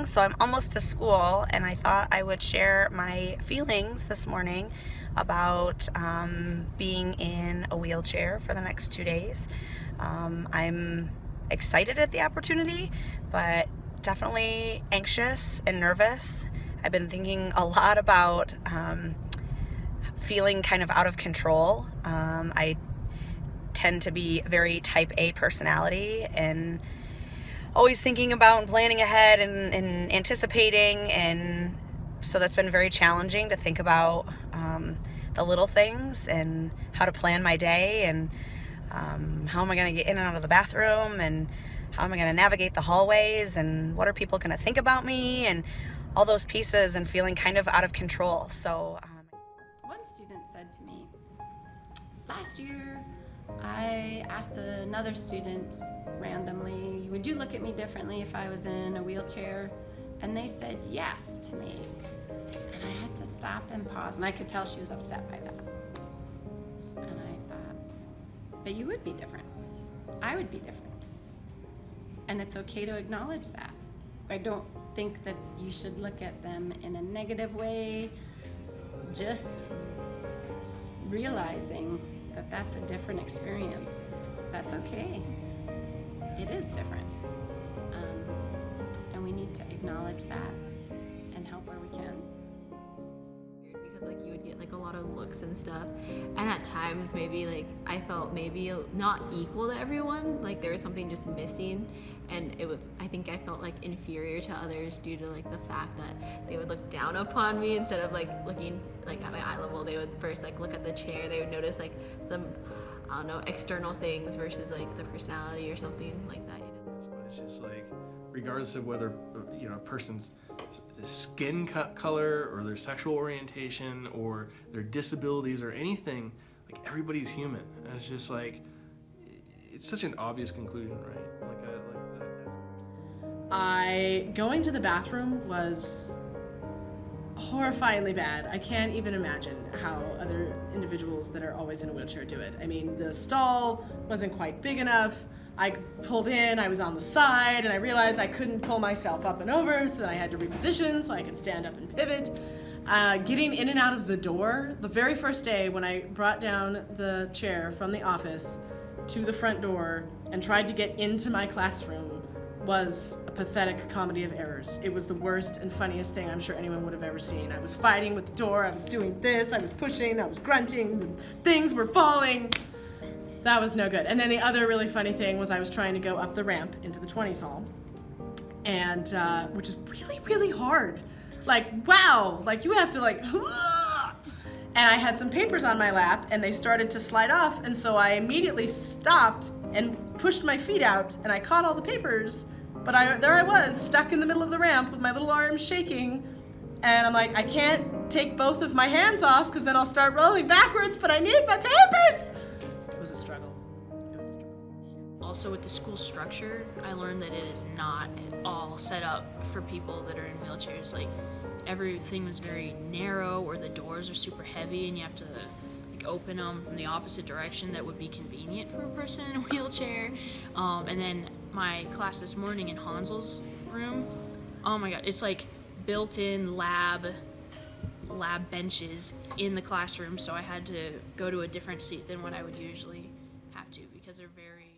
morning, so I'm almost to school, and I thought I would share my feelings this morning about being in a wheelchair for the next 2 days. I'm excited at the opportunity, but definitely anxious and nervous. I've been thinking a lot about feeling kind of out of control. I tend to be very type A personality and always thinking about and planning ahead and anticipating, and so that's been very challenging to think about the little things and how to plan my day, and how am I going to get in and out of the bathroom, and how am I going to navigate the hallways, and what are people going to think about me, and all those pieces, and feeling kind of out of control. So one student said to me, last year I asked another student randomly, would you look at me differently if I was in a wheelchair? And they said yes to me. And I had to stop and pause, and I could tell she was upset by that. And I thought, but you would be different. I would be different. And it's okay to acknowledge that. I don't think that you should look at them in a negative way, just realizing that that's a different experience. That's okay. It is different. And we need to acknowledge that and help where we can. Because like you would get like a lot of looks and stuff, and at times maybe like I felt maybe not equal to everyone, like there was something just missing, and I think I felt like inferior to others due to like the fact that they would look down upon me instead of like looking like at my eye level. They would first like look at the chair, they would notice like the external things versus like the personality or something like that, But it's just like, regardless of whether a person's skin color or their sexual orientation or their disabilities or anything, like everybody's human. And it's just like, it's such an obvious conclusion, right? Like that. Going to the bathroom was horrifyingly bad. I can't even imagine how other individuals that are always in a wheelchair do it. I mean, the stall wasn't quite big enough. I pulled in, I was on the side, and I realized I couldn't pull myself up and over, so I had to reposition so I could stand up and pivot. Getting in and out of the door, the very first day when I brought down the chair from the office to the front door and tried to get into my classroom, was a pathetic comedy of errors. It was the worst and funniest thing I'm sure anyone would have ever seen. I was fighting with the door, I was doing this, I was pushing, I was grunting, things were falling. That was no good. And then the other really funny thing was I was trying to go up the ramp into the 20s hall, and which is really, really hard. Like, wow, like you have to like, and I had some papers on my lap and they started to slide off, and so I immediately stopped and pushed my feet out, and I caught all the papers, but there I was, stuck in the middle of the ramp with my little arms shaking, and I'm like, I can't take both of my hands off because then I'll start rolling backwards, but I need my papers! It was a struggle. Also, with the school structure, I learned that it is not at all set up for people that are in wheelchairs. Like, everything was very narrow, or the doors are super heavy and you have to like open them from the opposite direction that would be convenient for a person in a wheelchair. And then my class this morning in Hansel's room, oh my god, it's like built-in lab benches in the classroom, so I had to go to a different seat than what I would usually have to because they're very